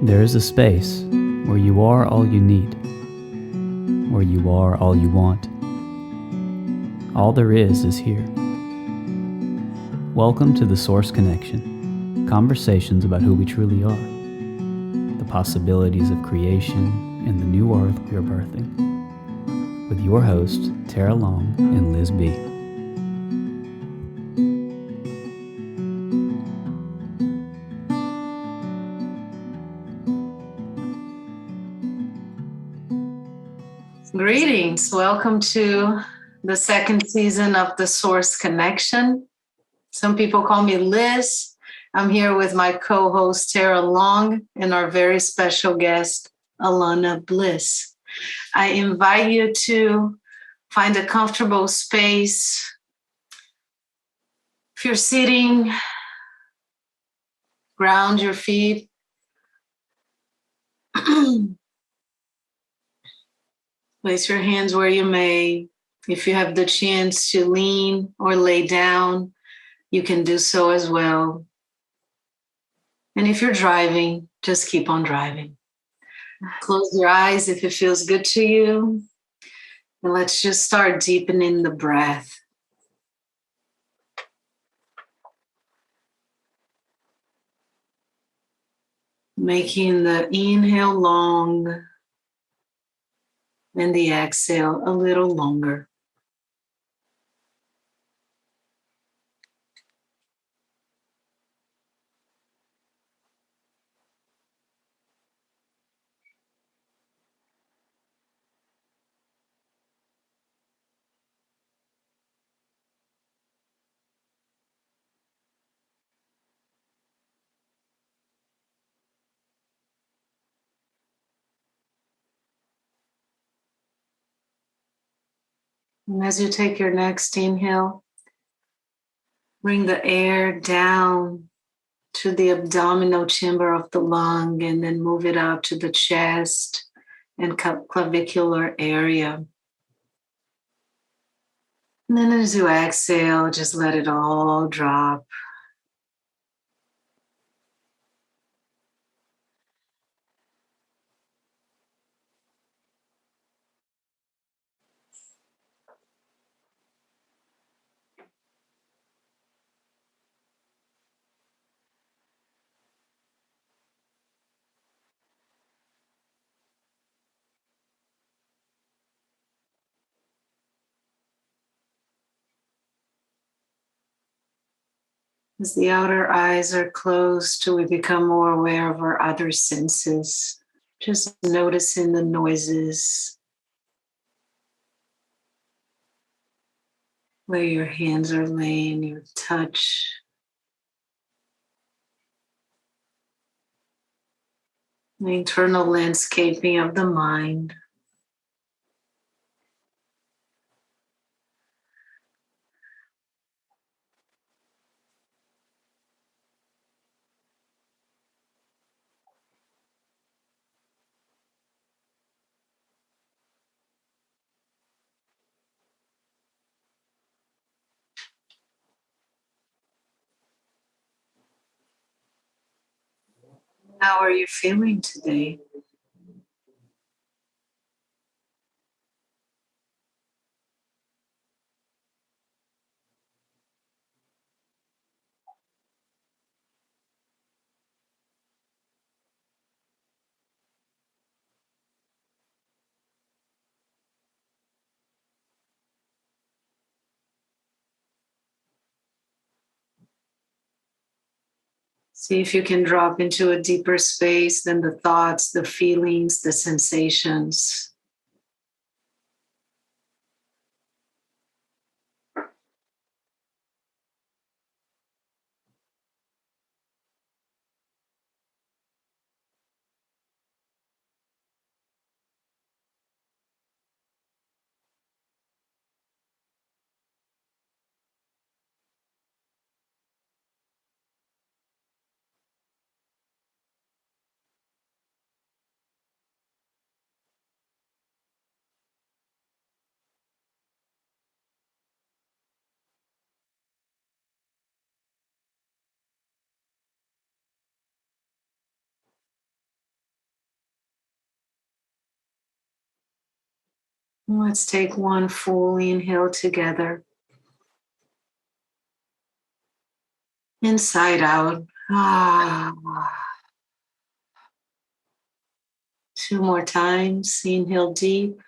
There is a space where you are all you need, where you are all you want. All there is here. Welcome to the Source Connection, conversations about who we truly are, the possibilities of creation and the new earth we are birthing. With your hosts, Tara Long and Liz B. Greetings. Welcome to the second season of the Source Connection. Some people call me Liz. I'm here with my co-host Tara Long and our very special guest, Alana Bliss. I invite you to find a comfortable space. If you're sitting, ground your feet. Place your hands where you may. If you have the chance to lean or lay down, you can do so as well. And if you're driving, just keep on driving. Close your eyes if it feels good to you. And let's just start deepening the breath. Making the inhale long and the exhale a little longer. And as you take your next inhale, bring the air down to the abdominal chamber of the lung and then move it up to the chest and clavicular area. And then as you exhale, just let it all drop. As the outer eyes are closed, we become more aware of our other senses. Just noticing the noises, where your hands are laying, your touch. The internal landscaping of the mind. How are you feeling today? See if you can drop into a deeper space than the thoughts, the feelings, the sensations. Let's take one full inhale together. Inside out. Two more times. Inhale deep.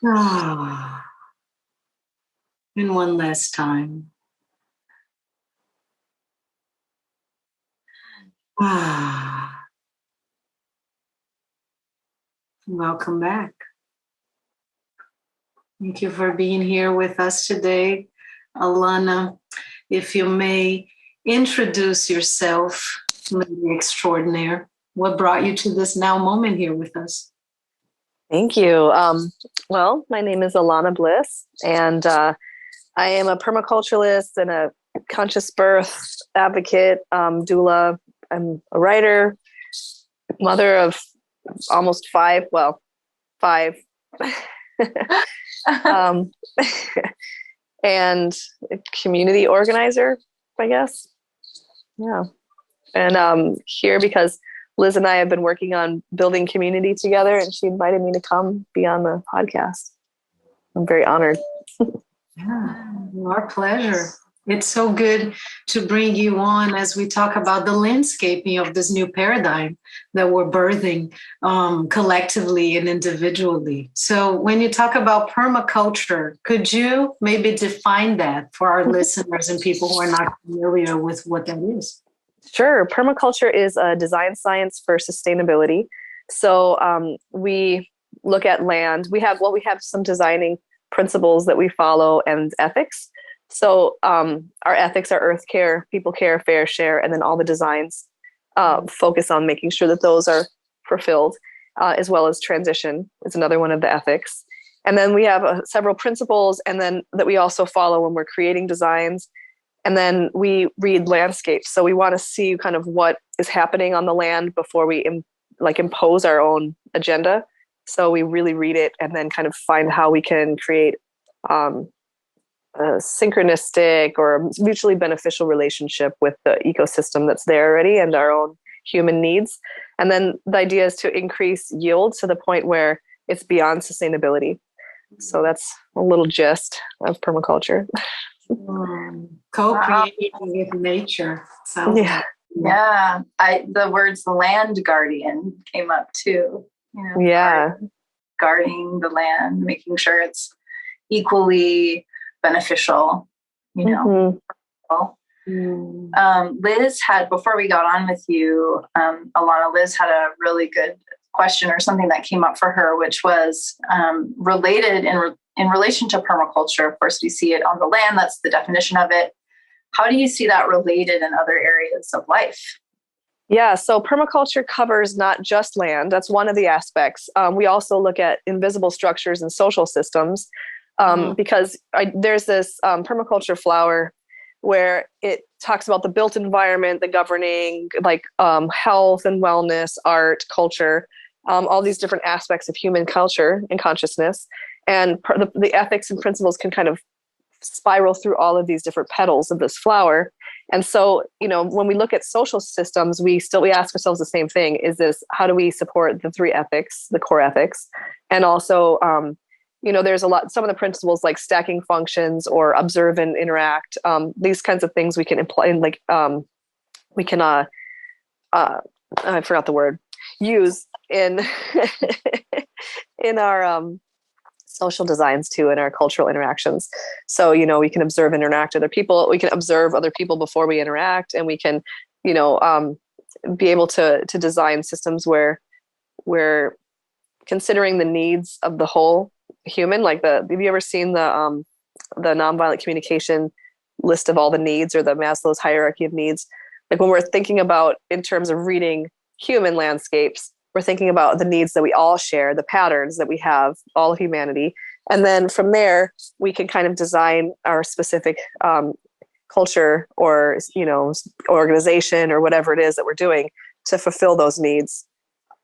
And one last time. Welcome back. Thank you for being here with us today. Alana, if you may introduce yourself, Lady Extraordinaire. What brought you to this now moment here with us? Thank you. Well, my name is Alana Bliss, and I am a permaculturist and a conscious birth advocate, doula. I'm a writer, mother of almost five, and a community organizer, I guess. Yeah. And here because Liz and I have been working on building community together, and she invited me to come be on the podcast. I'm very honored. Yeah, our pleasure. It's so good to bring you on as we talk about the landscaping of this new paradigm that we're birthing collectively and individually. So when you talk about permaculture, could you maybe define that for our listeners and people who are not familiar with what that is? Sure. Permaculture is a design science for sustainability. So we look at land. We have some designing principles that we follow and ethics. So our ethics are earth care, people care, fair share, and then all the designs focus on making sure that those are fulfilled, as well as transition is another one of the ethics. And then we have several principles, and then that we also follow when we're creating designs. And then we read landscapes. So we want to see kind of what is happening on the land before we impose our own agenda. So we really read it and then kind of find how we can create a synchronistic or mutually beneficial relationship with the ecosystem that's there already and our own human needs. And then the idea is to increase yield to the point where it's beyond sustainability. So that's a little gist of permaculture. Co-creating with nature. Yeah. The words land guardian came up too. Guarding the land, making sure it's equally beneficial, Liz had, before we got on with you, Alana, Liz had a really good question or something that came up for her, which was related in relation to permaculture. Of course, we see it on the land. That's the definition of it. How do you see that related in other areas of life? Yeah, so permaculture covers not just land. That's one of the aspects. We also look at invisible structures and social systems because there's this permaculture flower where it talks about the built environment, the governing, health and wellness, art, culture, all these different aspects of human culture and consciousness. And the ethics and principles can kind of spiral through all of these different petals of this flower. And so, when we look at social systems, we ask ourselves the same thing: how do we support the three ethics, the core ethics? And also, there's some of the principles like stacking functions or observe and interact. These kinds of things we can imply, I forgot the word, use in in our social designs too, in our cultural interactions. So, we can observe and interact with other people. We can observe other people before we interact, and we can, be able to design systems where we're considering the needs of the whole human. Have you ever seen the nonviolent communication list of all the needs, or the Maslow's hierarchy of needs? Like when we're thinking about in terms of reading human landscapes, we're thinking about the needs that we all share, the patterns that we have, all of humanity. And then from there, we can kind of design our specific culture or, organization or whatever it is that we're doing to fulfill those needs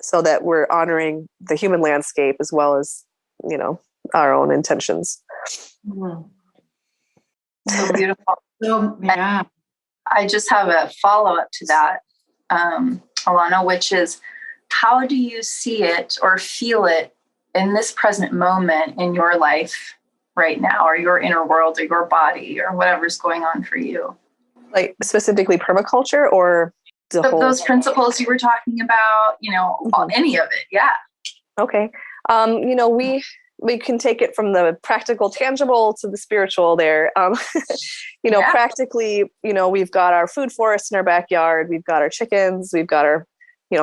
so that we're honoring the human landscape as well as, our own intentions. So beautiful. Yeah. I just have a follow-up to that, Alana, which is how do you see it or feel it in this present moment in your life right now, or your inner world, or your body, or whatever's going on for you? Like specifically permaculture, or the whole? Those principles you were talking about, any of it. Yeah. Okay. We can take it from the practical, tangible to the spiritual there. Yeah. Practically, we've got our food forest in our backyard. We've got our chickens. We've got our,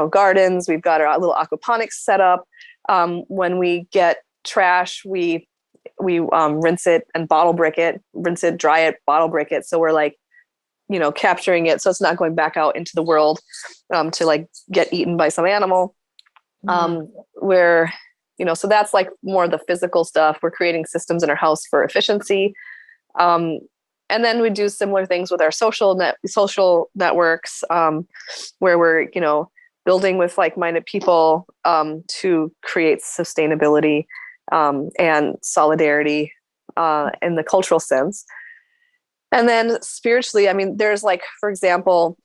gardens. We've got our little aquaponics set up. When we get trash, we rinse it and bottle brick it, rinse it, dry it, bottle brick it. So we're like, capturing it so it's not going back out into the world to like get eaten by some animal. So that's like more of the physical stuff. We're creating systems in our house for efficiency. And then we do similar things with our social networks, where we're, building with like-minded people to create sustainability and solidarity in the cultural sense. And then spiritually, there's like, for example,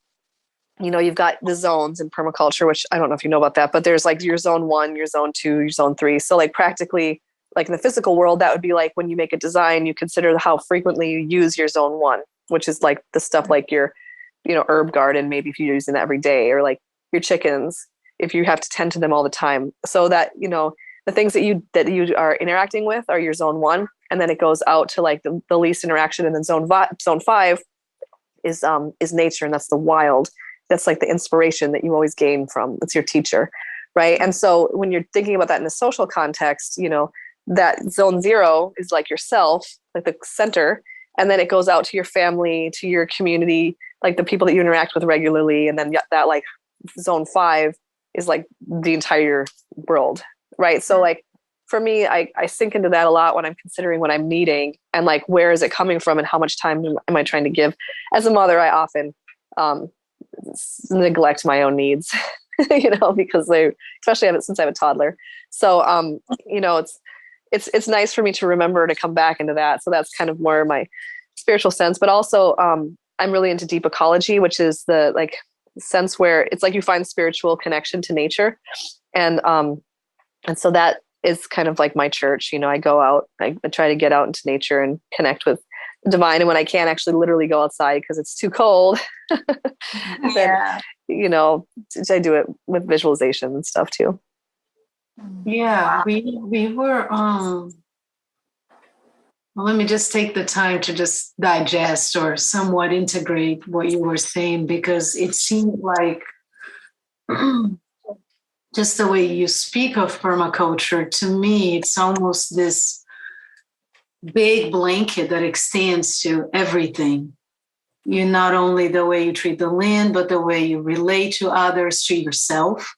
you've got the zones in permaculture, which I don't know if you know about that, but there's like your zone 1, your zone 2, your zone 3. So like practically, like in the physical world, that would be like when you make a design, you consider how frequently you use your zone 1, which is like the stuff like your, herb garden, maybe if you're using that every day, or like your chickens, if you have to tend to them all the time. So that, the things that you are interacting with are your zone 1. And then it goes out to like the least interaction. And then zone 5 is nature. And that's the wild. That's like the inspiration that you always gain from. It's your teacher, right? And so when you're thinking about that in a social context, that zone 0 is like yourself, like the center, and then it goes out to your family, to your community, like the people that you interact with regularly, and then that like zone 5 is like the entire world, right? So like for me, I sink into that a lot when I'm considering what I'm needing and like where is it coming from and how much time am I trying to give. As a mother, I often neglect my own needs, because especially since I have a toddler. So, it's nice for me to remember to come back into that. So that's kind of more my spiritual sense, but also, I'm really into deep ecology, which is the like sense where it's like you find spiritual connection to nature. And so that is kind of like my church. I go out, I try to get out into nature and connect with the divine. And when I can't actually literally go outside because it's too cold, Yeah. then, I do it with visualization and stuff too. Yeah, we were well, let me just take the time to just digest or somewhat integrate what you were saying, because it seemed like just the way you speak of permaculture, to me, it's almost this big blanket that extends to everything. Not only the way you treat the land, but the way you relate to others, to yourself,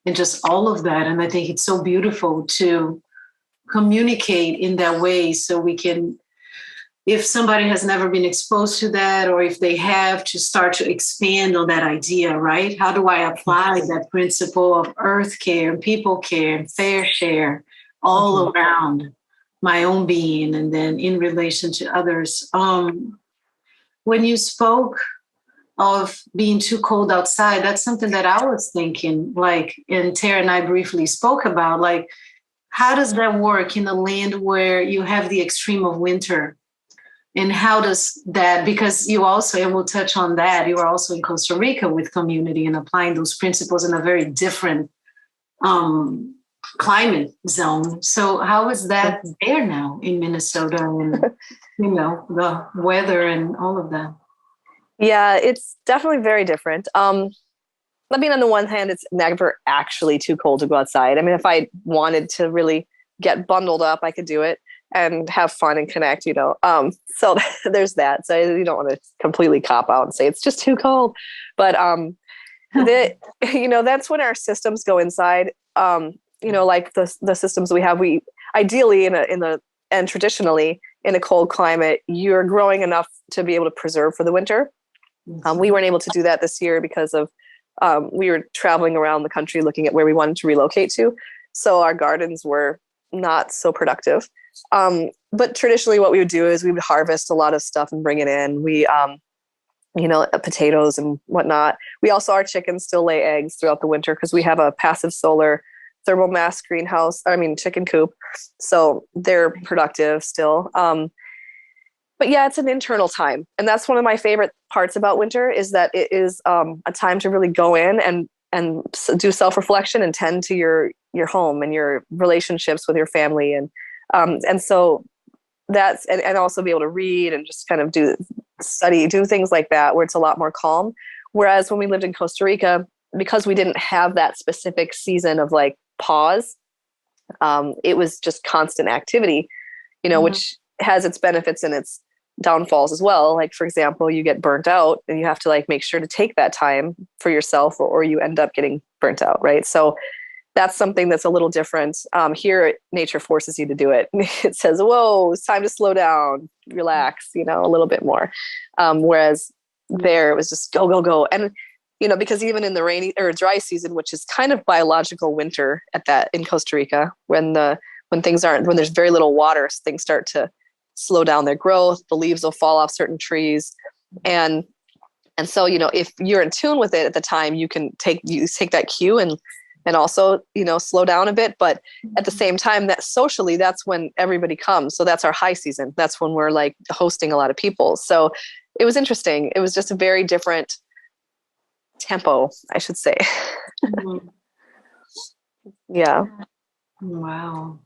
and just all of that. And I think it's so beautiful to communicate in that way, so we can, if somebody has never been exposed to that, or if they have, to start to expand on that idea, right? How do I apply that principle of earth care and people care and fair share all around my own being, and then in relation to others? When you spoke of being too cold outside, that's something that I was thinking, like, and Tara and I briefly spoke about, like, how does that work in a land where you have the extreme of winter? And how does that, because you also, and we'll touch on that, you are also in Costa Rica with community and applying those principles in a very different climate zone. So how is that there now in Minnesota, and, the weather and all of that? Yeah, it's definitely very different. On the one hand, it's never actually too cold to go outside. If I wanted to really get bundled up, I could do it and have fun and connect, So there's that. So you don't want to completely cop out and say it's just too cold. But, that's when our systems go inside. Like the systems we have, we ideally and traditionally in a cold climate, you're growing enough to be able to preserve for the winter. We weren't able to do that this year because of we were traveling around the country looking at where we wanted to relocate to. So our gardens were not so productive. But traditionally what we would do is we would harvest a lot of stuff and bring it in. We potatoes and whatnot. Our chickens still lay eggs throughout the winter because we have a passive solar thermal mass chicken coop. So they're productive still. But yeah, it's an internal time. And that's one of my favorite parts about winter is that it is a time to really go in and do self-reflection and tend to your home and your relationships with your family. And so that's, and also be able to read and just kind of do things like that, where it's a lot more calm. Whereas when we lived in Costa Rica, because we didn't have that specific season of like pause, it was just constant activity, which has its benefits and its downfalls as well. Like, for example, you get burnt out and you have to like make sure to take that time for yourself, or you end up getting burnt out. Right. So that's something that's a little different. Here, nature forces you to do it. It says, whoa, it's time to slow down, relax, a little bit more. Whereas there it was just go, go, go. And, because even in the rainy or dry season, which is kind of biological winter in Costa Rica, when there's very little water, things start to slow down their growth. The leaves will fall off certain trees. And so, if you're in tune with it at the time, you take that cue and also, slow down a bit. But at the same time, that socially, that's when everybody comes. So that's our high season. That's when we're like hosting a lot of people. So it was interesting. It was just a very different tempo, I should say. Mm-hmm. Yeah. Wow.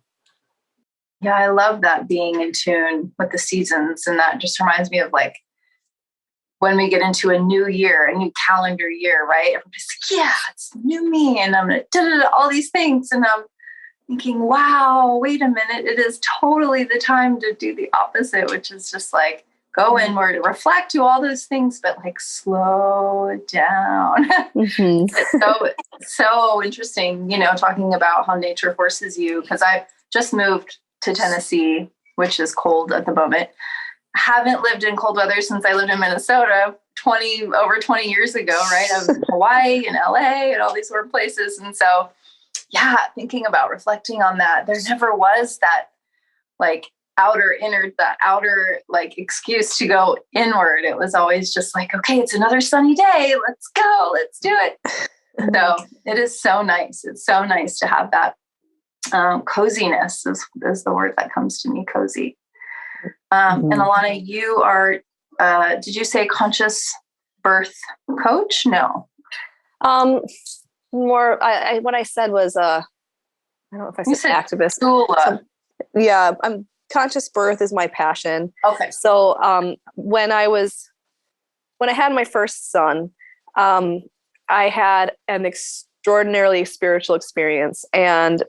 Yeah, I love that, being in tune with the seasons. And that just reminds me of like when we get into a new year, a new calendar year, right? Everybody's like, yeah, it's new me. And I'm going to all these things. And I'm thinking, wow, wait a minute. It is totally the time to do the opposite, which is just like go inward, reflect, do all those things, but like slow down. Mm-hmm. It's so interesting, talking about how nature forces you, because I've just moved to Tennessee, which is cold at the moment. Haven't lived in cold weather since I lived in Minnesota over 20 years ago, right? I was in Hawaii and LA and all these sort of places. And so, yeah, thinking about reflecting on that, there never was that like outer like excuse to go inward. It was always just like, okay, it's another sunny day. Let's go. Let's do it. So it is so nice. It's so nice to have that. Coziness is the word that comes to me, cozy. And Alana, you are, did you say conscious birth coach? No. More, what I said was, I don't know if I said activist. Doula. Yeah. Conscious birth is my passion. Okay. So, when I had my first son, I had an extraordinarily spiritual experience, and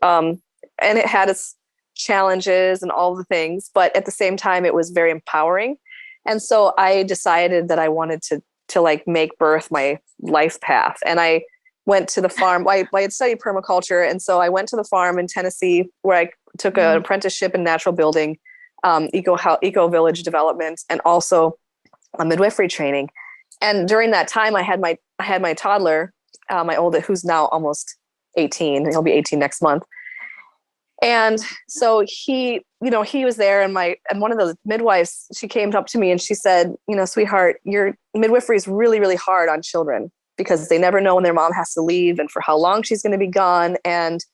it had its challenges and all the things, but at the same time, it was very empowering. And so I decided that I wanted to like make birth my life path. And I went to the farm. I had studied permaculture. And so I went to the farm in Tennessee where I took an apprenticeship in natural building, eco village development, and also a midwifery training. And during that time, I had my toddler, my oldest, who's now almost 18. He'll be 18 next month. And so he was there, and one of the midwives, she came up to me and she said, sweetheart, your midwifery is really, really hard on children because they never know when their mom has to leave and for how long she's going to be gone. And,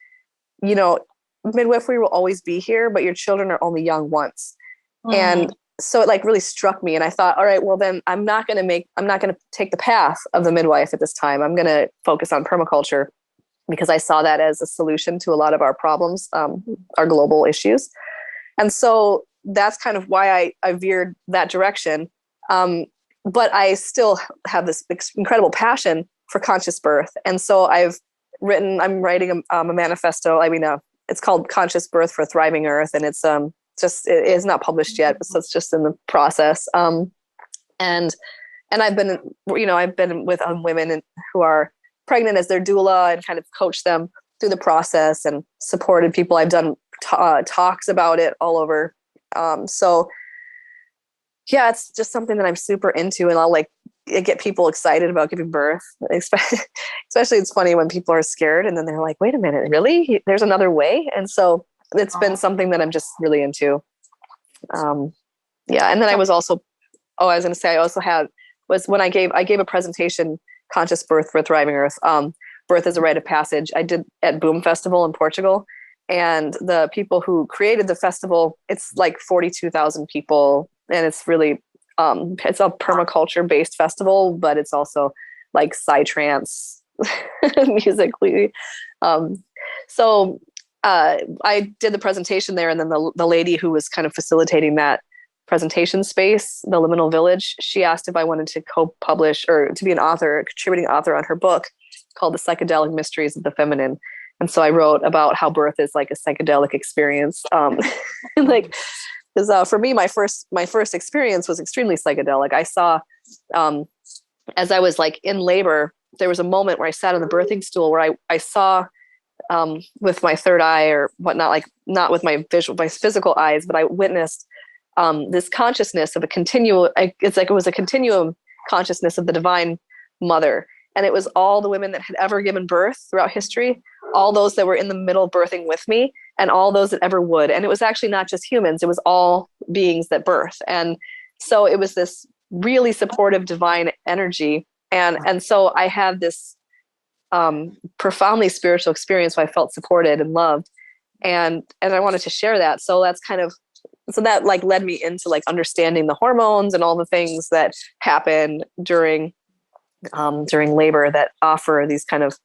midwifery will always be here, but your children are only young once. Mm-hmm. And so it like really struck me. And I thought, all right, well then I'm not going to take the path of the midwife at this time. I'm going to focus on permaculture, because I saw that as a solution to a lot of our problems, our global issues. And so that's kind of why I veered that direction. But I still have this incredible passion for conscious birth. And so I'm writing a manifesto. It's called Conscious Birth for a Thriving Earth. And it's it is not published yet, so it's just in the process. And I've been with women who are pregnant as their doula and kind of coached them through the process and supported people. I've done talks about it all over. So yeah, it's just something that I'm super into, and I'll like get people excited about giving birth. Especially it's funny when people are scared and then they're like, wait a minute, really? There's another way? And so it's been something that I'm just really into. Yeah. And then I was also, I also had was when I gave a presentation, Conscious Birth for a Thriving Earth. Birth is a Rite of Passage. I did at Boom Festival in Portugal. And the people who created the festival, it's like 42,000 people. And it's really, it's a permaculture based festival, but it's also like psytrance musically. So I did the presentation there, and then the lady who was kind of facilitating that presentation space, the Liminal Village, she asked if I wanted to co-publish or to be an author, a contributing author on her book called The Psychedelic Mysteries of the Feminine. And so I wrote about how birth is like a psychedelic experience. Like, because for me, my first experience was extremely psychedelic. I saw, as I was like in labor, there was a moment where I sat on the birthing stool where I saw with my third eye or whatnot, like not with my physical eyes, but I witnessed this consciousness of a continuum. It's like it was a continuum consciousness of the Divine Mother. And it was all the women that had ever given birth throughout history, all those that were in the middle birthing with me, and all those that ever would. And it was actually not just humans, it was all beings that birth. And so it was this really supportive divine energy. And so I had this profoundly spiritual experience where I felt supported and loved. And I wanted to share that. So that's kind of, so that like led me into like understanding the hormones and all the things that happen during labor that offer these kind of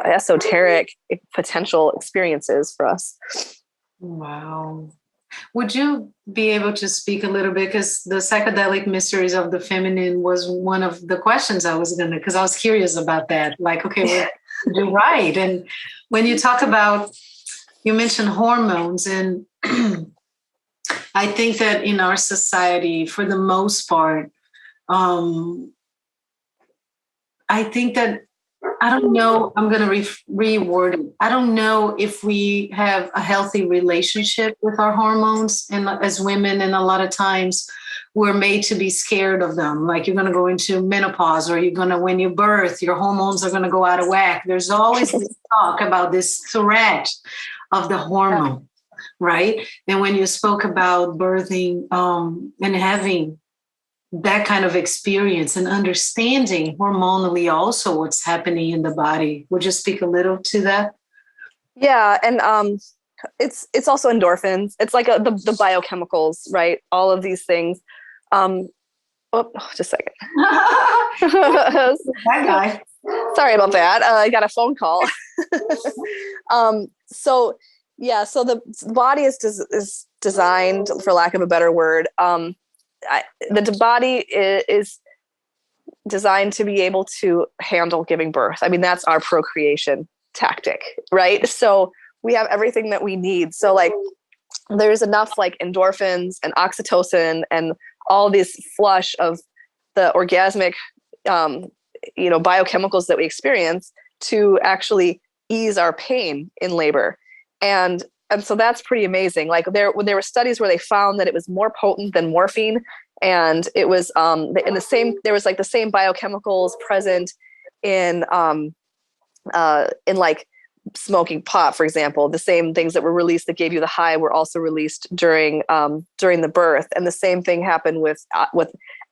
esoteric potential experiences for us. Wow. Would you be able to speak a little bit, because the psychedelic mysteries of the feminine was one of the questions I was going to, because I was curious about that. Like, okay, you're right. And when you talk about, you mentioned hormones, and I think that in our society, for the most part, I think that, I don't know, I'm going to reword it. I don't know if we have a healthy relationship with our hormones, and as women, and a lot of times we're made to be scared of them. Like, you're going to go into menopause, or you're going to, when you birth, your hormones are going to go out of whack. There's always this talk about this threat of the hormone, right? And when you spoke about birthing and having that kind of experience and understanding hormonally also what's happening in the body, would you speak a little to that? Yeah. And it's also endorphins. It's like the biochemicals, right? All of these things. Just a second. That guy. Sorry about that. I got a phone call. So the body is designed, for lack of a better word, the body is designed to be able to handle giving birth. I mean, that's our procreation tactic, right? So we have everything that we need. So like, there's enough like endorphins and oxytocin and all this flush of the orgasmic, biochemicals that we experience to actually ease our pain in labor. And so that's pretty amazing. Like there were studies where they found that it was more potent than morphine. And it was there was like the same biochemicals present in like smoking pot, for example. The same things that were released that gave you the high were also released during the birth. And the same thing happened with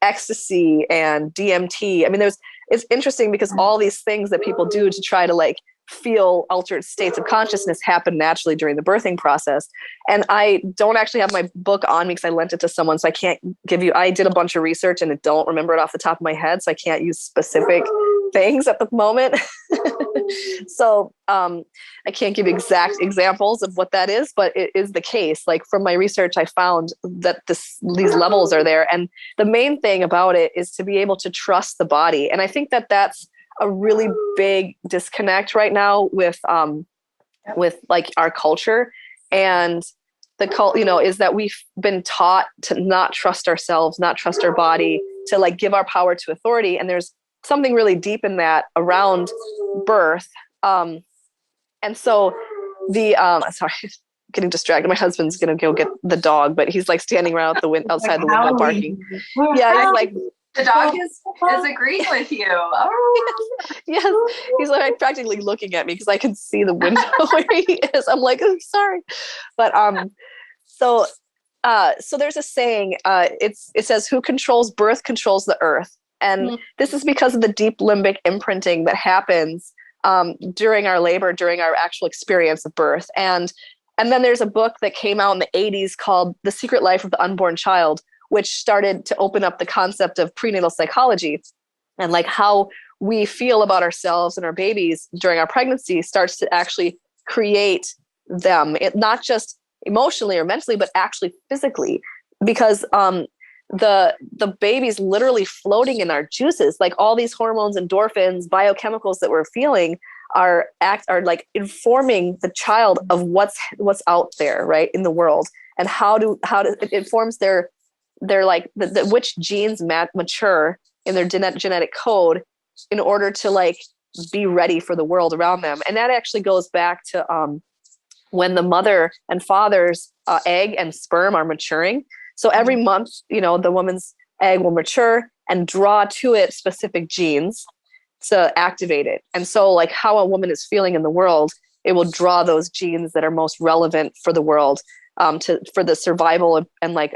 ecstasy and DMT. I mean, it's interesting because all these things that people do to try to like feel altered states of consciousness happen naturally during the birthing process. And I don't actually have my book on me because I lent it to someone, so I can't give you, I did a bunch of research and I don't remember it off the top of my head, so I can't use specific things at the moment. So I can't give exact examples of what that is, but it is the case. Like from my research, I found that these levels are there. And the main thing about it is to be able to trust the body. And I think that that's a really big disconnect right now with like our culture, and is that we've been taught to not trust ourselves, not trust our body, to like give our power to authority. And there's something really deep in that around birth. And so sorry, getting distracted. My husband's going to go get the dog, but he's like standing right out the outside the window barking. Yeah. He's like, the dog is agreeing with you. Oh. Yes. He's like practically looking at me because I can see the window where he is. I'm like, oh, sorry. But so So there's a saying, it says, who controls birth controls the earth. And this is because of the deep limbic imprinting that happens during our labor, during our actual experience of birth. And then there's a book that came out in the 80s called The Secret Life of the Unborn Child, which started to open up the concept of prenatal psychology, and like how we feel about ourselves and our babies during our pregnancy starts to actually create them, not just emotionally or mentally, but actually physically, because the baby's literally floating in our juices. Like all these hormones, endorphins, biochemicals that we're feeling are like informing the child of what's out there, right, in the world, and how it informs their like which genes mature in their genetic code in order to like be ready for the world around them. And that actually goes back to when the mother and father's egg and sperm are maturing. So every month, the woman's egg will mature and draw to it specific genes to activate it. And so like how a woman is feeling in the world, it will draw those genes that are most relevant for the world, for the survival and like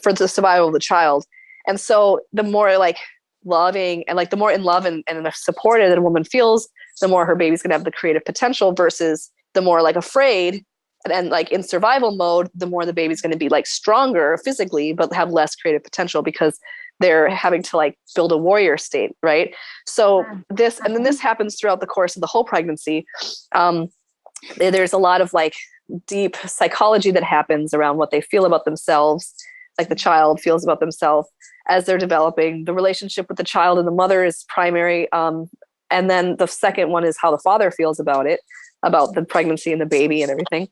for the survival of the child. And so the more like loving and like the more in love and supported that a woman feels, the more her baby's gonna have the creative potential, versus the more like afraid and like in survival mode, the more the baby's going to be like stronger physically, but have less creative potential because they're having to like build a warrior state. Right. So this happens throughout the course of the whole pregnancy. There's a lot of like deep psychology that happens around what they feel about themselves, like the child feels about themselves as they're developing. The relationship with the child and the mother is primary. And then the second one is how the father feels about it, about the pregnancy and the baby and everything.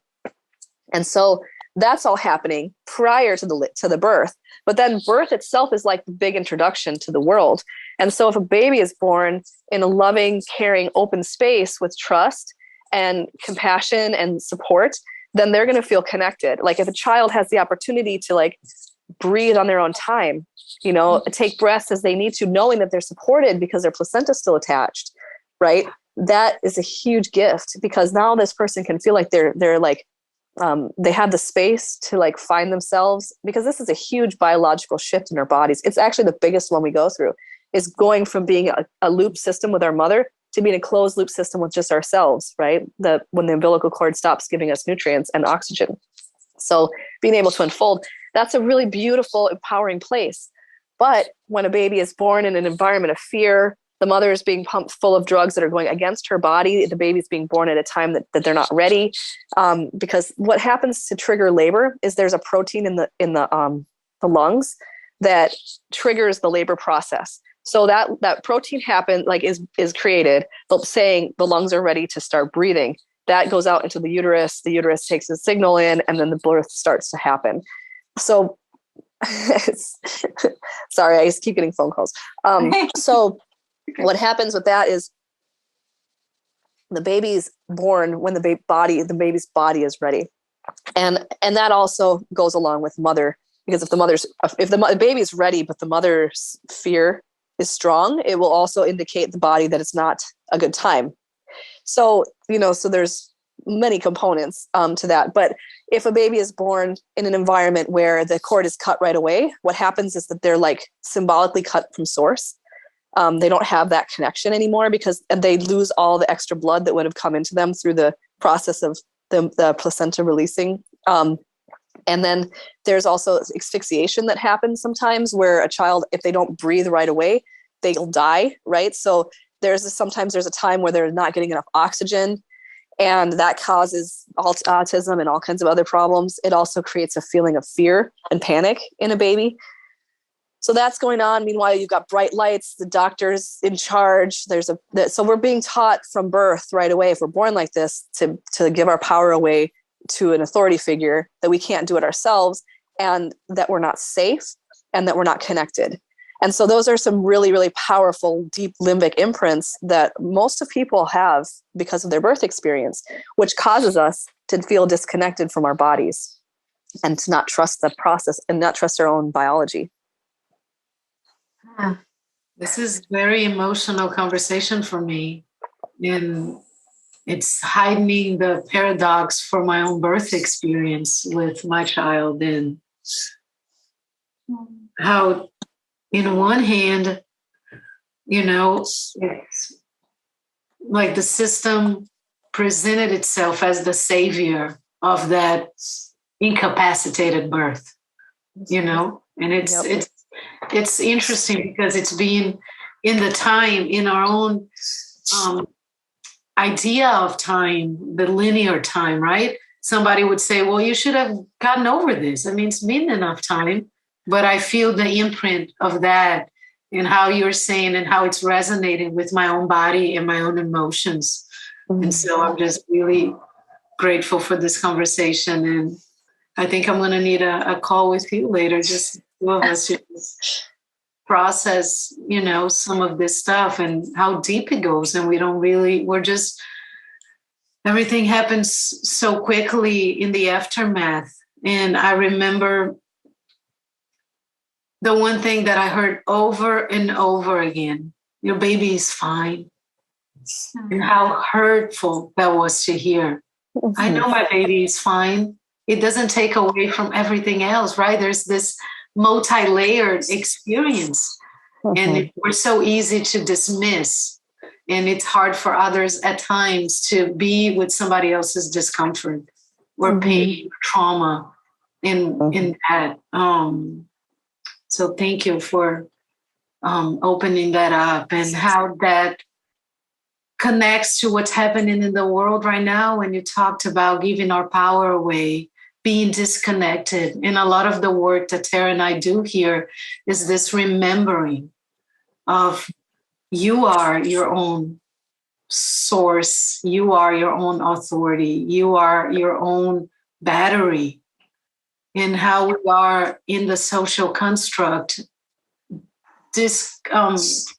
And so that's all happening prior to the birth. But then birth itself is like the big introduction to the world. And so if a baby is born in a loving, caring, open space with trust and compassion and support, then they're going to feel connected. Like if a child has the opportunity to like breathe on their own time, take breaths as they need to, knowing that they're supported because their placenta is still attached, right? That is a huge gift, because now this person can feel like they're like, they have the space to like find themselves, because this is a huge biological shift in our bodies. It's actually the biggest one we go through, is going from being a loop system with our mother to being a closed loop system with just ourselves, right? When the umbilical cord stops giving us nutrients and oxygen. So being able to unfold, that's a really beautiful, empowering place. But when a baby is born in an environment of fear, the mother is being pumped full of drugs that are going against her body. The baby's being born at a time that they're not ready. Because what happens to trigger labor is there's a protein in the lungs that triggers the labor process. So that protein is created, but saying the lungs are ready to start breathing. That goes out into the uterus. The uterus takes a signal in, and then the birth starts to happen. So, sorry, I just keep getting phone calls. So. What happens with that is the baby's born when the baby's body is ready, and that also goes along with mother, because if the baby's ready but the mother's fear is strong, it will also indicate the body that it's not a good time. So so there's many components to that. But if a baby is born in an environment where the cord is cut right away, what happens is that they're like symbolically cut from source. They don't have that connection anymore, because they lose all the extra blood that would have come into them through the process of the placenta releasing. And then there's also asphyxiation that happens sometimes, where a child, if they don't breathe right away, they'll die, right? So sometimes there's a time where they're not getting enough oxygen, and that causes autism and all kinds of other problems. It also creates a feeling of fear and panic in a baby. So that's going on. Meanwhile, you've got bright lights, the doctor's in charge. So we're being taught from birth right away, if we're born like this, to give our power away to an authority figure, that we can't do it ourselves, and that we're not safe, and that we're not connected. And so those are some really, really powerful, deep limbic imprints that most of people have because of their birth experience, which causes us to feel disconnected from our bodies and to not trust the process and not trust our own biology. This is very emotional conversation for me, and it's heightening the paradox for my own birth experience with my child, and how, in one hand, it's like the system presented itself as the savior of that incapacitated birth, and it's interesting because it's being in the time, in our own idea of time, the linear time, right? Somebody would say, well, you should have gotten over this. I mean, it's been enough time. But I feel the imprint of that and how you're saying and how it's resonating with my own body and my own emotions. Mm-hmm. And so I'm just really grateful for this conversation. And I think I'm going to need a call with you later, just two of us to just process, some of this stuff and how deep it goes. And everything happens so quickly in the aftermath. And I remember the one thing that I heard over and over again, your baby is fine. And how hurtful that was to hear. Mm-hmm. I know my baby is fine. It doesn't take away from everything else, right? There's this multi-layered experience. Mm-hmm. And we're so easy to dismiss. And it's hard for others at times to be with somebody else's discomfort or pain, or trauma in that. So thank you for opening that up, and how that connects to what's happening in the world right now when you talked about giving our power away, being disconnected. And a lot of the work that Tara and I do here is this remembering of you are your own source, you are your own authority, you are your own battery. And how we are in the social construct disempowered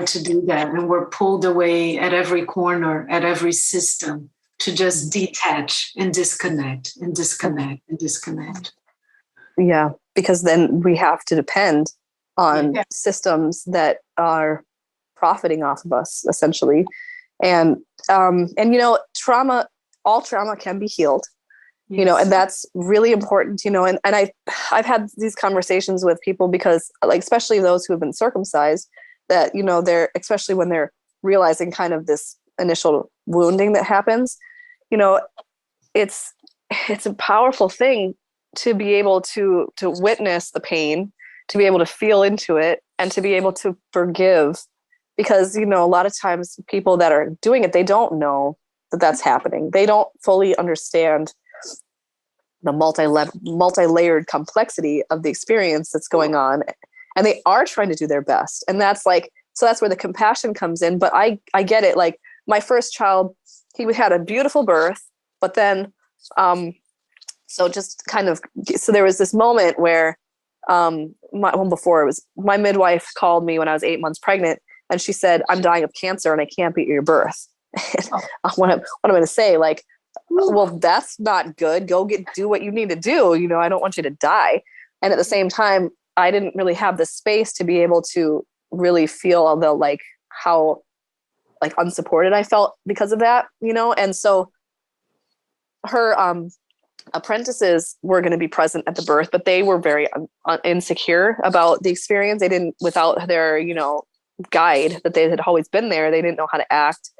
to do that. And we're pulled away at every corner, at every system, to just detach and disconnect and disconnect and disconnect. Yeah, because then we have to depend on systems that are profiting off of us, essentially. And trauma, all trauma can be healed. Yes. And that's really important, and I've had these conversations with people because, like, especially those who have been circumcised, that, they're, especially when they're realizing kind of this initial wounding that happens, it's a powerful thing to be able to witness the pain, to be able to feel into it, and to be able to forgive, because, a lot of times people that are doing it, they don't know that that's happening. They don't fully understand the multi-layered complexity of the experience that's going on, and they are trying to do their best. And that's where the compassion comes in. But I get it. Like, my first child, he had a beautiful birth, but then, so there was this moment where, my midwife called me when I was 8 months pregnant, and she said, "I'm dying of cancer and I can't be at your birth." What am I going to say? Like, well, that's not good. Go do what you need to do. I don't want you to die. And at the same time, I didn't really have the space to be able to really feel how unsupported I felt because of that, And so her apprentices were going to be present at the birth, but they were very insecure about the experience. They didn't, without their, guide that they had always been there, they didn't know how to act.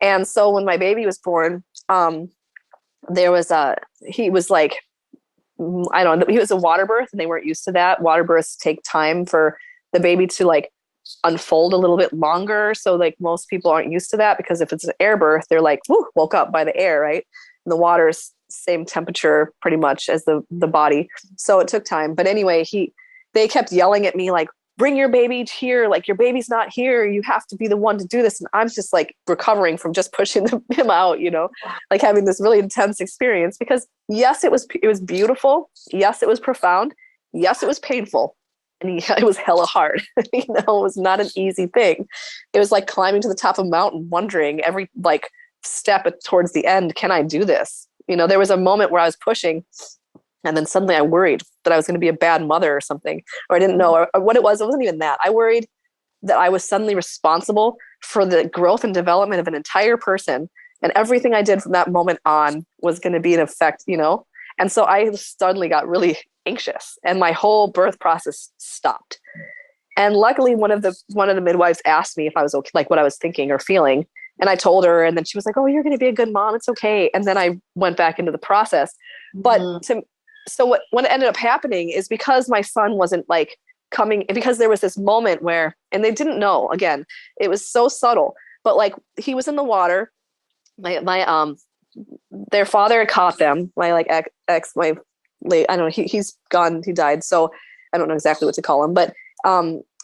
And so when my baby was born, he was a water birth, and they weren't used to that. Water births take time for the baby to unfold a little bit longer. So most people aren't used to that, because if it's an air birth, they're woke up by the air, right? And the water's same temperature pretty much as the body. So it took time. But anyway, they kept yelling at me bring your baby here. Your baby's not here. You have to be the one to do this. And I'm just recovering from just pushing him out, having this really intense experience, because yes, it was beautiful. Yes, it was profound. Yes, it was painful. And it was hella hard. It was not an easy thing. It was like climbing to the top of a mountain, wondering every step towards the end, can I do this? There was a moment where I was pushing, and then suddenly I worried that I was going to be a bad mother or something, or I didn't know or what it was. It wasn't even that. I worried that I was suddenly responsible for the growth and development of an entire person. And everything I did from that moment on was going to be in effect, you know? And so I suddenly got really anxious and my whole birth process stopped. And luckily one of the midwives asked me if I was okay, like what I was thinking or feeling. And I told her, and then she was like, "Oh, you're going to be a good mom. It's okay." And then I went back into the process. But what ended up happening is because my son wasn't like coming, because there was this moment where, and they didn't know, again, it was so subtle, but like he was in the water. Their father had caught them. My like ex, my late, I don't know, he's gone, he died. So I don't know exactly what to call him, but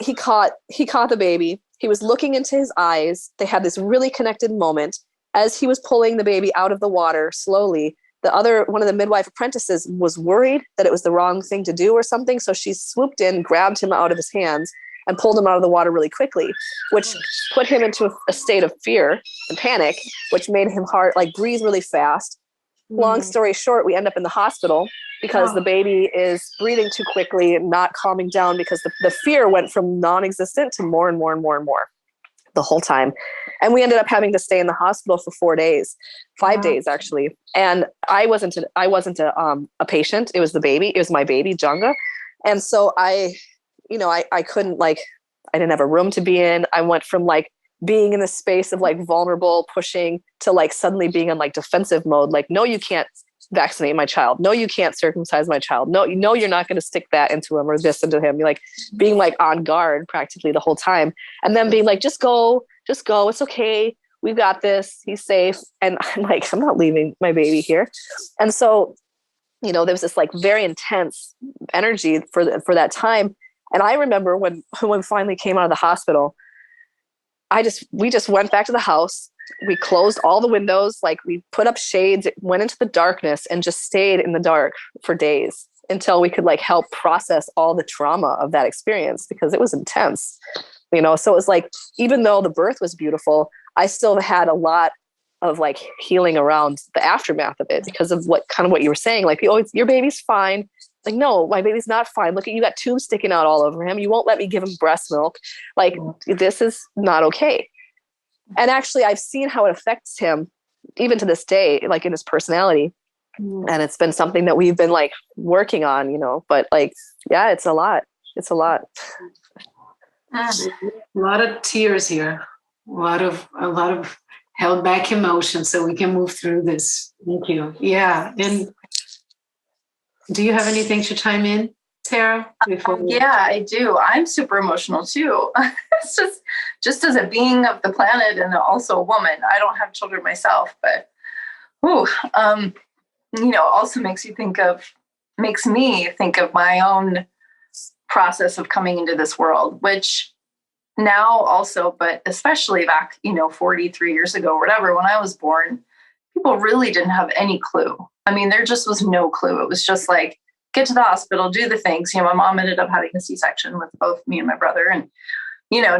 he caught the baby. He was looking into his eyes. They had this really connected moment. As he was pulling the baby out of the water slowly, one of the midwife apprentices was worried that it was the wrong thing to do or something. So she swooped in, grabbed him out of his hands and pulled him out of the water really quickly, which put him into a state of fear and panic, which made him breathe really fast. Long story short, we end up in the hospital because the baby is breathing too quickly and not calming down because the fear went from non-existent to more and more and more and more the whole time. And we ended up having to stay in the hospital for 4 days, 5 days actually. And I wasn't a patient. It was the baby. It was my baby, Junga. And so I couldn't I didn't have a room to be in. I went from being in the space of vulnerable pushing to suddenly being in defensive mode. No, you can't vaccinate my child. No, you can't circumcise my child. No, you're not going to stick that into him or this into him. You're being on guard practically the whole time. And then being just go. It's okay. We've got this. He's safe. And I'm I'm not leaving my baby here. And so, there was this very intense energy for that time. And I remember when we finally came out of the hospital, we just went back to the house. We closed all the windows, we put up shades, went into the darkness and just stayed in the dark for days until we could help process all the trauma of that experience because it was intense, So it was even though the birth was beautiful, I still had a lot of healing around the aftermath of it because of what you were saying, oh, your baby's fine. No, my baby's not fine. Look at you, got tubes sticking out all over him. You won't let me give him breast milk. This is not okay. And actually, I've seen how it affects him even to this day, in his personality. And it's been something that we've been working on, but yeah, it's a lot. It's a lot. A lot of tears here. A lot of held back emotions so we can move through this. Thank you. Yeah. And do you have anything to chime in, Tara? Yeah, I do. I'm super emotional too. It's just as a being of the planet and also a woman. I don't have children myself, but also makes me think of my own process of coming into this world, which now also, but especially back, 43 years ago, or whatever, when I was born, people really didn't have any clue. I mean, there just was no clue. It was just get to the hospital, do the things. My mom ended up having a C-section with both me and my brother. And,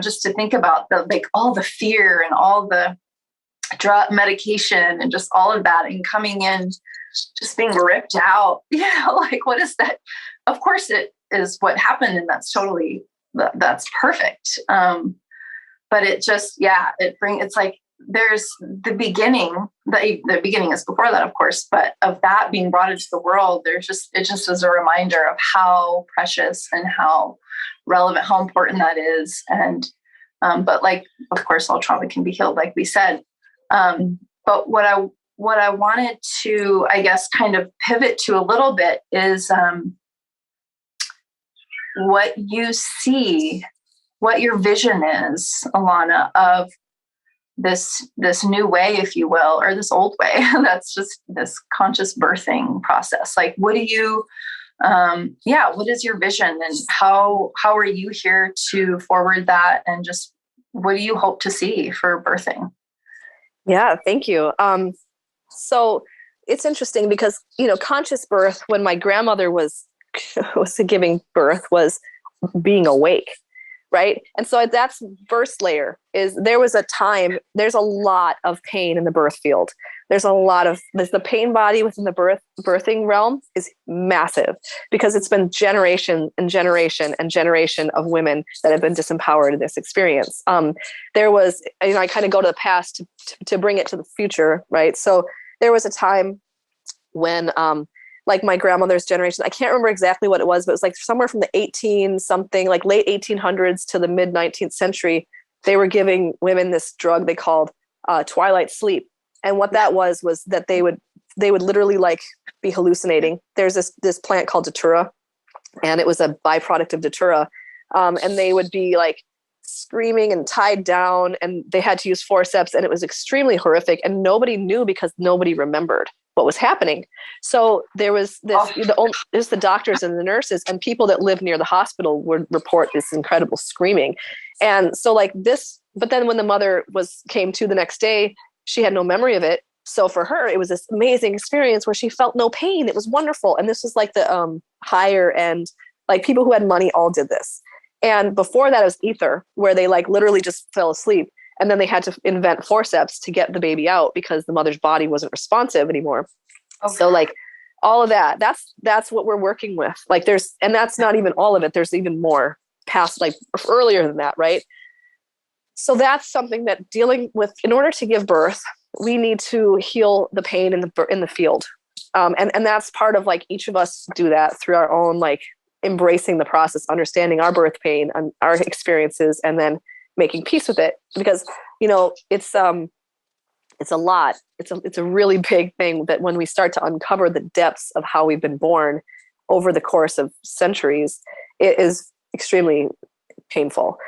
just to think about all the fear and all the drug medication and just all of that and coming in, just being ripped out. What is that? Of course it is what happened. And that's perfect. But it just, it's there's the beginning, the beginning is before that, of course, but of that being brought into the world, it just is a reminder of how precious and how relevant, how important that is. And, but of course, all trauma can be healed, like we said. But what I wanted to, I guess, kind of pivot to a little bit is, what you see, what your vision is, Alana, of this new way, if you will, or this old way. That's just this conscious birthing process. What do you, what is your vision and how are you here to forward that? And just, what do you hope to see for birthing? Yeah, thank you. So it's interesting because, conscious birth, when my grandmother was giving birth, was being awake. right? And so that's first layer is there was a time, there's a lot of pain in the birth field. There's the pain body within the birthing realm is massive because it's been generation and generation and generation of women that have been disempowered in this experience. There was, I kind of go to the past to bring it to the future, right? So there was a time when, like my grandmother's generation, I can't remember exactly what it was, but it was like somewhere from the late 1800s to the mid 19th century, they were giving women this drug they called Twilight Sleep. And what that was that they would literally like be hallucinating. There's this plant called datura, and it was a byproduct of datura. And they would be like screaming and tied down, and they had to use forceps, and it was extremely horrific. And nobody knew because nobody remembered what was happening. So there was there's the doctors and the nurses and people that lived near the hospital would report this incredible screaming. And so like this, but then when the mother came to the next day, she had no memory of it. So for her, it was this amazing experience where she felt no pain. It was wonderful. And this was like the higher end, like people who had money all did this. And before that, it was ether, where they like literally just fell asleep. And then they had to invent forceps to get the baby out because the mother's body wasn't responsive anymore. Okay. So like all of that, that's what we're working with. Like and that's not even all of it. There's even more past, like earlier than that, right? So that's something that dealing with, in order to give birth, we need to heal the pain in the field. And that's part of like each of us do that through our own, like embracing the process, understanding our birth pain and our experiences, and then making peace with it. Because, it's a lot. It's a really big thing that when we start to uncover the depths of how we've been born over the course of centuries, it is extremely painful.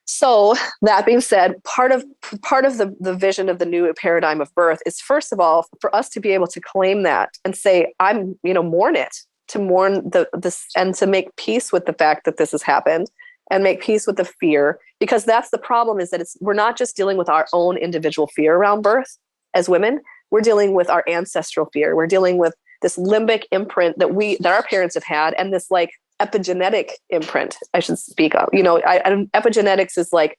So that being said, part of the vision of the new paradigm of birth is, first of all, for us to be able to claim that and say, mourn it, to mourn this and to make peace with the fact that this has happened and make peace with the fear, because that's the problem, is that we're not just dealing with our own individual fear around birth as women, we're dealing with our ancestral fear. We're dealing with this limbic imprint that our parents have had, and this like epigenetic imprint, I should speak of. Epigenetics is like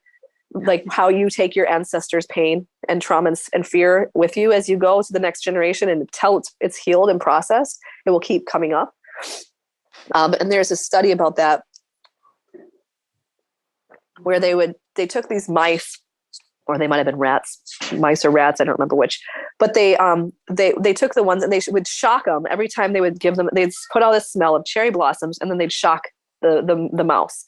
how you take your ancestors' pain and trauma and fear with you as you go to the next generation, and until it's healed and processed, it will keep coming up. And there's a study about that where they took these mice, or they might have been mice or rats, I don't remember which, but they took the ones and they would shock them every time they would give them, they'd put out this smell of cherry blossoms, and then they'd shock the mouse.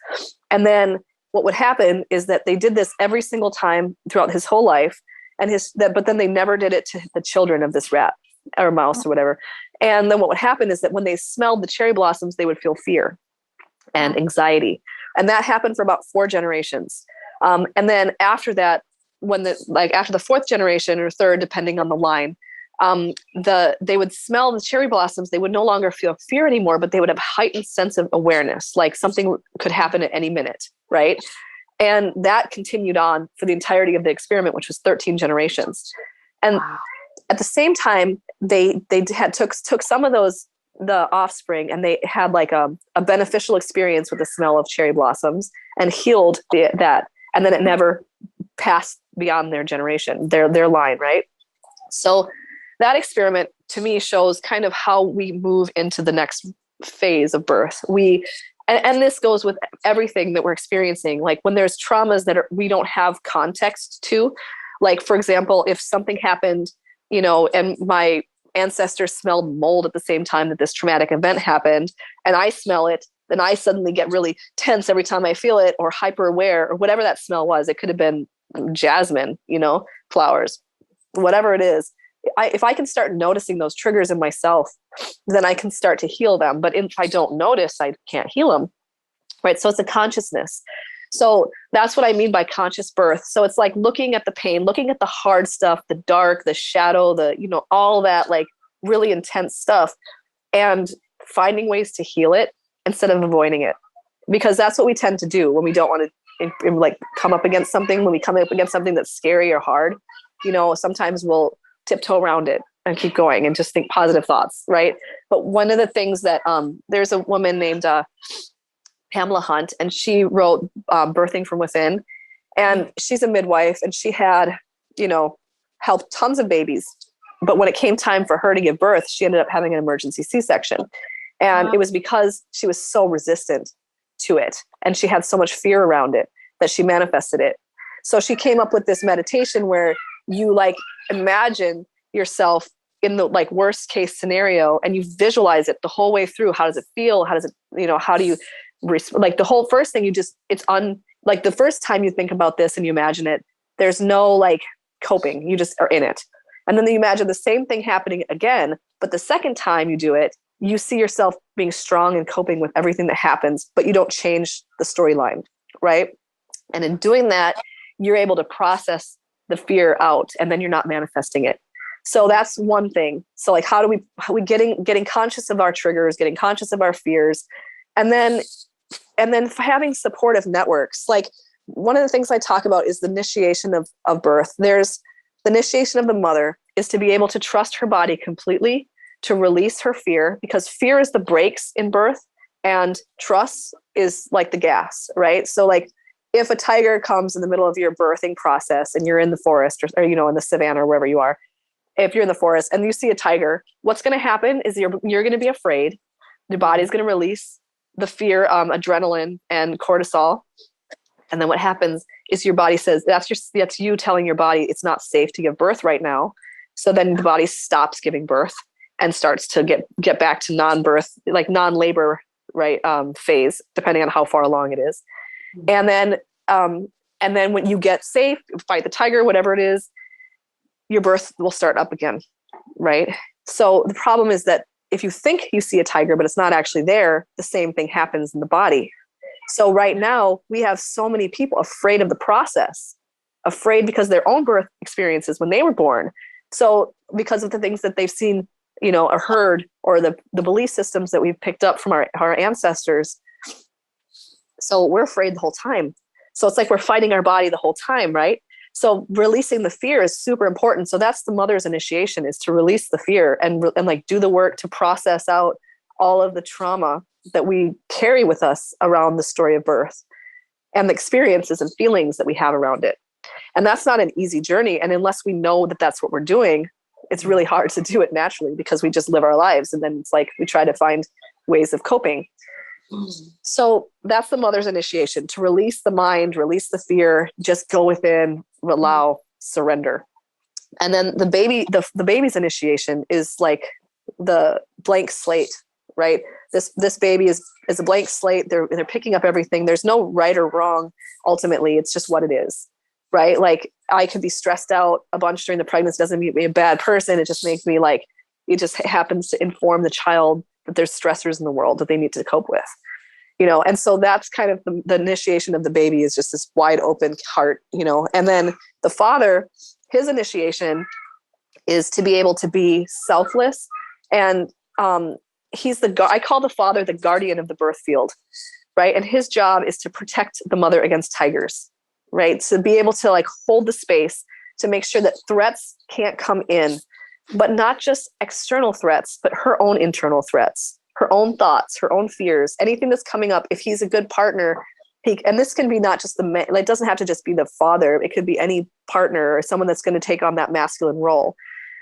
And then what would happen is that they did this every single time throughout his whole life, but then they never did it to the children of this rat or mouse or whatever. And then what would happen is that when they smelled the cherry blossoms, they would feel fear and anxiety. And that happened for about 4 generations. And then after that, after the 4th generation or 3rd, depending on the line, they would smell the cherry blossoms. They would no longer feel fear anymore, but they would have heightened sense of awareness, like something could happen at any minute, right? And that continued on for the entirety of the experiment, which was 13 generations. And at the same time, they took some of the offspring, and they had like a beneficial experience with the smell of cherry blossoms and healed that. And then it never passed beyond their generation, their line, right? So that experiment to me shows kind of how we move into the next phase of birth. And this goes with everything that we're experiencing. Like when there's traumas that we don't have context to, like for example, if something happened, and my ancestors smelled mold at the same time that this traumatic event happened, and I smell it, then I suddenly get really tense every time I feel it, or hyper aware, or whatever that smell was. It could have been jasmine, flowers, whatever it is. If I can start noticing those triggers in myself, then I can start to heal them. But if I don't notice, I can't heal them, right? So it's a consciousness. So that's what I mean by conscious birth. So it's like looking at the pain, looking at the hard stuff, the dark, the shadow, all that like really intense stuff, and finding ways to heal it instead of avoiding it. Because that's what we tend to do when we don't want to like come up against something, when we come up against something that's scary or hard, sometimes we'll tiptoe around it and keep going and just think positive thoughts, right? But one of the things that there's a woman named Pamela Hunt, and she wrote Birthing from Within. And she's a midwife, and she had, helped tons of babies. But when it came time for her to give birth, she ended up having an emergency C-section. And it was because she was so resistant to it, and she had so much fear around it that she manifested it. So she came up with this meditation where you imagine yourself in the worst case scenario, and you visualize it the whole way through. How does it feel? How does it, how do you the whole first thing the first time you think about this and you imagine it, there's no coping. You just are in it. And then you imagine the same thing happening again, but the second time you do it, you see yourself being strong and coping with everything that happens, but you don't change the storyline, right? And in doing that, you're able to process the fear out, and then you're not manifesting it. So that's one thing. So how do we getting conscious of our triggers, getting conscious of our fears, and then having supportive networks. One of the things I talk about is the initiation of birth. There's the initiation of the mother is to be able to trust her body completely, to release her fear, because fear is the brakes in birth and trust is like the gas, right? So if a tiger comes in the middle of your birthing process and you're in the forest or in the savannah or wherever you are, if you're in the forest and you see a tiger, what's going to happen is you're going to be afraid. Your body's going to release the fear, adrenaline and cortisol. And then what happens is your body says, that's you telling your body it's not safe to give birth right now. So then the body stops giving birth and starts to get back to non-birth, non-labor, right, phase, depending on how far along it is. And then when you get safe, fight the tiger, whatever it is, your birth will start up again, right? So the problem is that if you think you see a tiger, but it's not actually there, the same thing happens in the body. So right now we have so many people afraid of the process, afraid because their own birth experiences when they were born. So because of the things that they've seen, or heard, or the belief systems that we've picked up from our ancestors. So we're afraid the whole time. So it's we're fighting our body the whole time, right? So releasing the fear is super important. So that's the mother's initiation, is to release the fear and do the work to process out all of the trauma that we carry with us around the story of birth and the experiences and feelings that we have around it. And that's not an easy journey. And unless we know that that's what we're doing, it's really hard to do it naturally, because we just live our lives. And then it's we try to find ways of coping. So that's the mother's initiation, to release the mind, release the fear, just go within, allow, surrender. And then the baby's initiation is the blank slate, right? This baby is a blank slate. They're picking up everything. There's no right or wrong. Ultimately, it's just what it is, right? I could be stressed out a bunch during the pregnancy. Doesn't make me a bad person. It just makes me it just happens to inform the child that there's stressors in the world that they need to cope with, and so that's kind of the initiation of the baby, is just this wide open heart, and then the father, his initiation is to be able to be selfless. And he's I call the father the guardian of the birth field, right? And his job is to protect the mother against tigers, right? To be able to hold the space to make sure that threats can't come in, but not just external threats, but her own internal threats, her own thoughts, her own fears, anything that's coming up. If he's a good partner, and this can be not just the man, it doesn't have to just be the father. It could be any partner or someone that's going to take on that masculine role.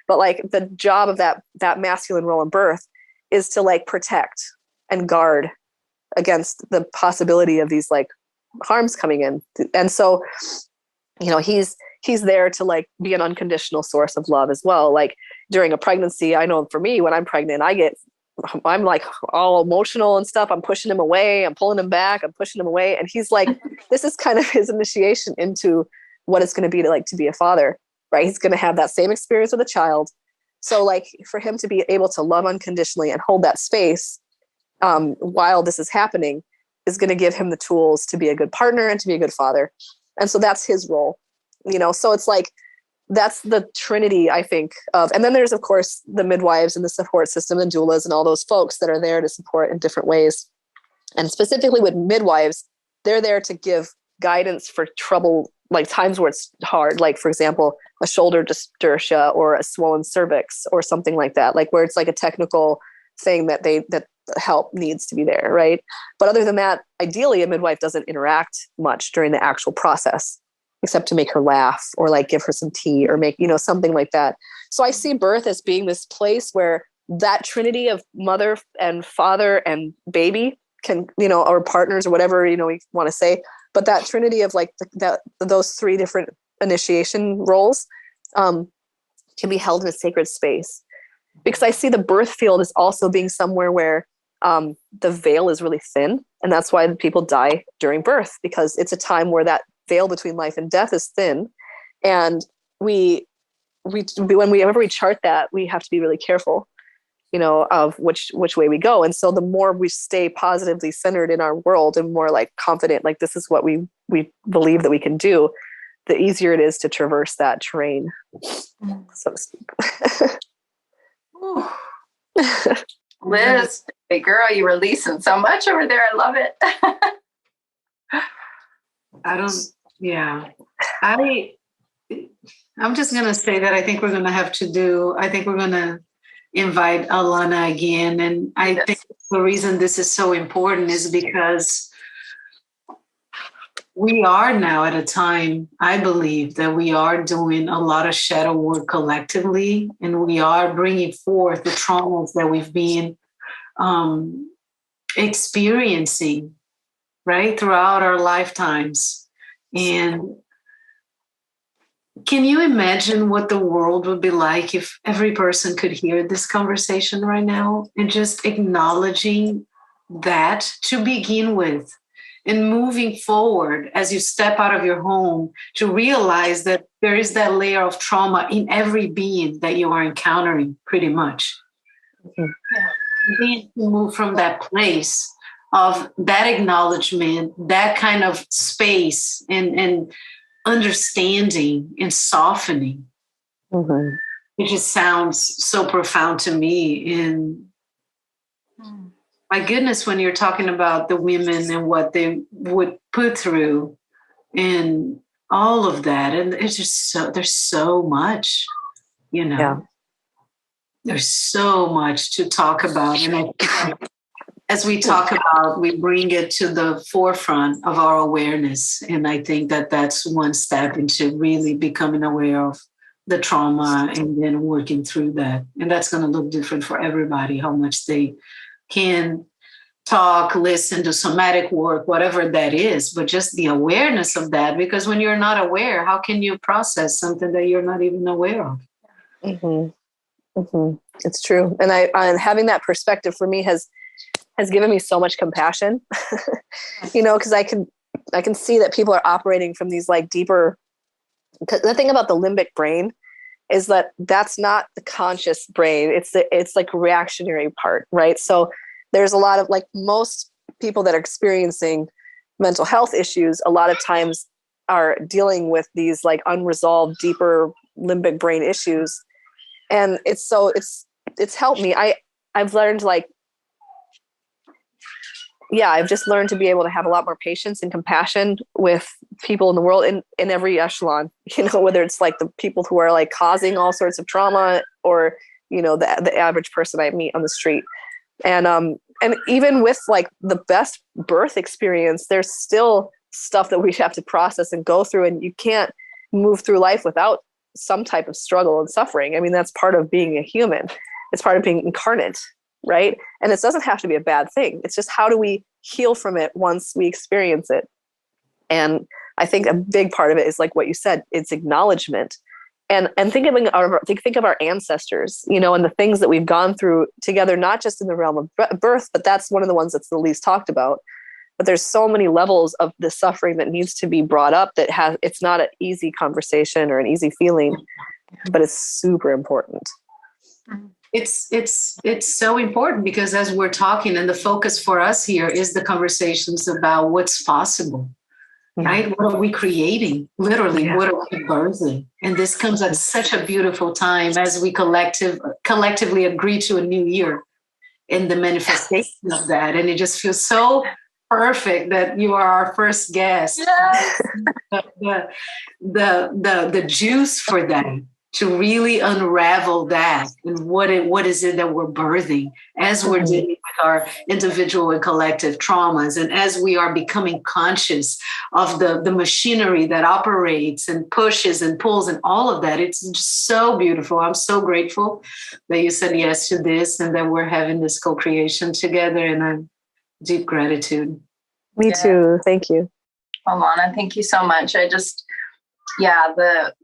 But the job of that masculine role in birth is to protect and guard against the possibility of these harms coming in. And so, he's there to be an unconditional source of love as well. During a pregnancy, I know for me, when I'm pregnant, I'm all emotional and stuff. I'm pushing him away. I'm pulling him back. I'm pushing him away. And he's this is kind of his initiation into what it's going to be to be a father, right? He's going to have that same experience with a child. So for him to be able to love unconditionally and hold that space while this is happening is going to give him the tools to be a good partner and to be a good father. And so that's his role, so it's that's the trinity, I think, of, and then there's, of course, the midwives and the support system and doulas and all those folks that are there to support in different ways. And specifically with midwives, they're there to give guidance for trouble, times where it's hard, for example, a shoulder dystocia or a swollen cervix or something like that, where it's a technical thing that help needs to be there, right? But other than that, ideally, a midwife doesn't interact much during the actual process, except to make her laugh or like give her some tea or make, something like that. So I see birth as being this place where that trinity of mother and father and baby can, or partners or whatever, we want to say, but that trinity of like those three different initiation roles can be held in a sacred space. Because I see the birth field as also being somewhere where the veil is really thin. And that's why people die during birth, because it's a time where that veil between life and death is thin. And whenever we chart that, we have to be really careful, of which way we go. And so the more we stay positively centered in our world and more like confident, like this is what we believe that we can do, the easier it is to traverse that terrain, so to speak. Liz, hey girl, you releasing so much over there. I love it. I'm just going to say that I think we're going to invite Alana again. And I think the reason this is so important is because we are now at a time, I believe, that we are doing a lot of shadow work collectively, and we are bringing forth the traumas that we've been experiencing, right, throughout our lifetimes. And can you imagine what the world would be like if every person could hear this conversation right now and just acknowledging that to begin with? And moving forward as you step out of your home to realize that there is that layer of trauma in every being that you are encountering, pretty much. Mm-hmm. Yeah. Being to move from that place of that acknowledgement, that kind of space and understanding and softening. Mm-hmm. It just sounds so profound to me. And my goodness, when you're talking about the women and what they would put through and all of that, and it's just there's so much, Yeah. There's so much to talk about. And as we talk about, we bring it to the forefront of our awareness. And I think that that's one step into really becoming aware of the trauma and then working through that. And that's going to look different for everybody, how much they can talk, listen, do somatic work, whatever that is, but just the awareness of that, because when you're not aware, how can you process something that you're not even aware of? Mm-hmm. Mm-hmm. It's true. And and having that perspective for me has given me so much compassion, because I can see that people are operating from these like deeper, the thing about the limbic brain is that that's not the conscious brain. It's like reactionary part, right? So there's a lot of like most people that are experiencing mental health issues, a lot of times are dealing with these like unresolved, deeper limbic brain issues. And it's helped me. I've learned I've just learned to be able to have a lot more patience and compassion with people in the world in every echelon, whether it's like the people who are like causing all sorts of trauma or, the average person I meet on the street. And even with like the best birth experience, there's still stuff that we have to process and go through, and you can't move through life without some type of struggle and suffering. I mean, that's part of being a human. It's part of being incarnate, right? And it doesn't have to be a bad thing. It's just how do we heal from it once we experience it? And I think a big part of it is like what you said, it's acknowledgement. And think of our ancestors, and the things that we've gone through together, not just in the realm of birth, but that's one of the ones that's the least talked about. But there's so many levels of the suffering that needs to be brought up that it's not an easy conversation or an easy feeling, but it's super important. It's so important because as we're talking, and the focus for us here is the conversations about what's possible. Right? What are we creating? Literally, what are we birthing? And this comes at such a beautiful time as we collectively agree to a new year and the manifestation of that. And it just feels so perfect that you are our first guest. Yes. The juice for that to really unravel that and what is it that we're birthing as we're dealing with our individual and collective traumas, and as we are becoming conscious of the machinery that operates and pushes and pulls and all of that. It's just so beautiful. I'm so grateful that you said yes to this and that we're having this co-creation together, and I'm deep gratitude. Me too. Thank you. Alana, thank you so much.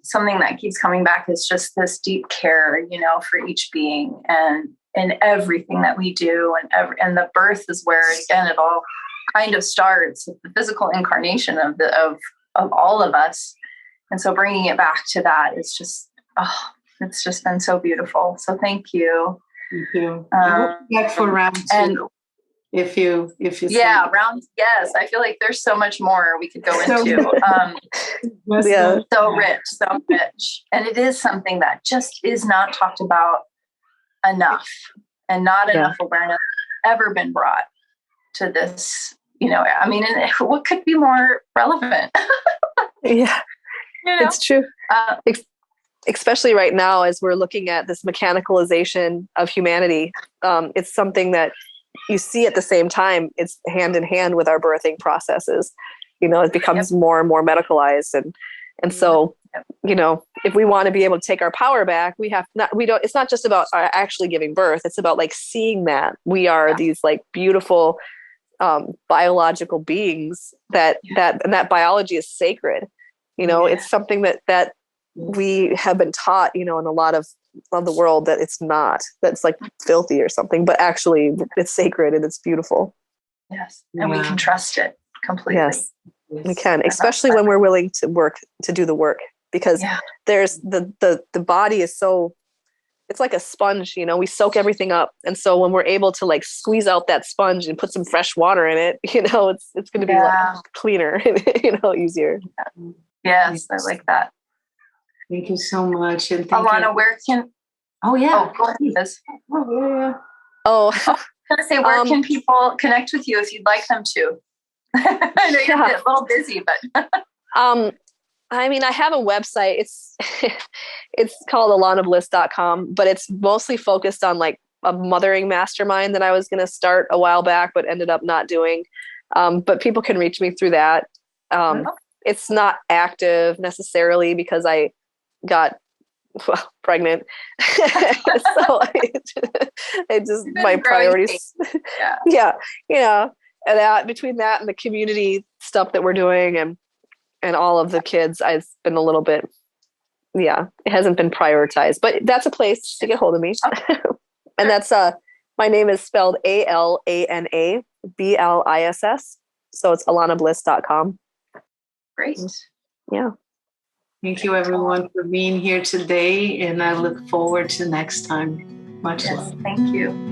Something that keeps coming back is just this deep care, for each being and in everything that we do. And the birth is where, again, it all kind of starts with the physical incarnation of all of us. And so bringing it back to that is just, it's just been so beautiful. So thank you. Thank you. Back for round 2. And if you round, yes, I feel like there's so much more we could go into. So rich, and it is something that just is not talked about enough, and not enough awareness ever been brought to this. And what could be more relevant? It's true. Especially right now, as we're looking at this mechanicalization of humanity, it's something that you see at the same time. It's hand in hand with our birthing processes. It becomes more and more medicalized, and so if we want to be able to take our power back, it's not just about actually giving birth. It's about like seeing that we are these like beautiful biological beings and that biology is sacred. It's something that we have been taught, in a lot of the world, that it's not, that's like filthy or something, but actually it's sacred and it's beautiful. Yes. And we can trust it completely. Yes, we can, especially when we're willing to do the work, because there's the body is so, it's like a sponge, we soak everything up. And so when we're able to like squeeze out that sponge and put some fresh water in it, it's going to be like cleaner and, easier. Yes. I like that. Thank you so much. And Alana, where can... Oh, yeah. Go ahead. I was going to say, where can people connect with you if you'd like them to? I know you're a little busy, but... I have a website. It's called alanabliss.com, but it's mostly focused on like a mothering mastermind that I was going to start a while back, but ended up not doing. But people can reach me through that. It's not active necessarily because I got pregnant. So it just, my priorities. And that, between that and the community stuff that we're doing and all of the kids, I've been a little bit, it hasn't been prioritized, but that's a place to get hold of me. And that's, my name is spelled ALANABLISS. So it's alanabliss.com. Great. Yeah. Thank you everyone for being here today. And I look forward to next time. Much love. Thank you.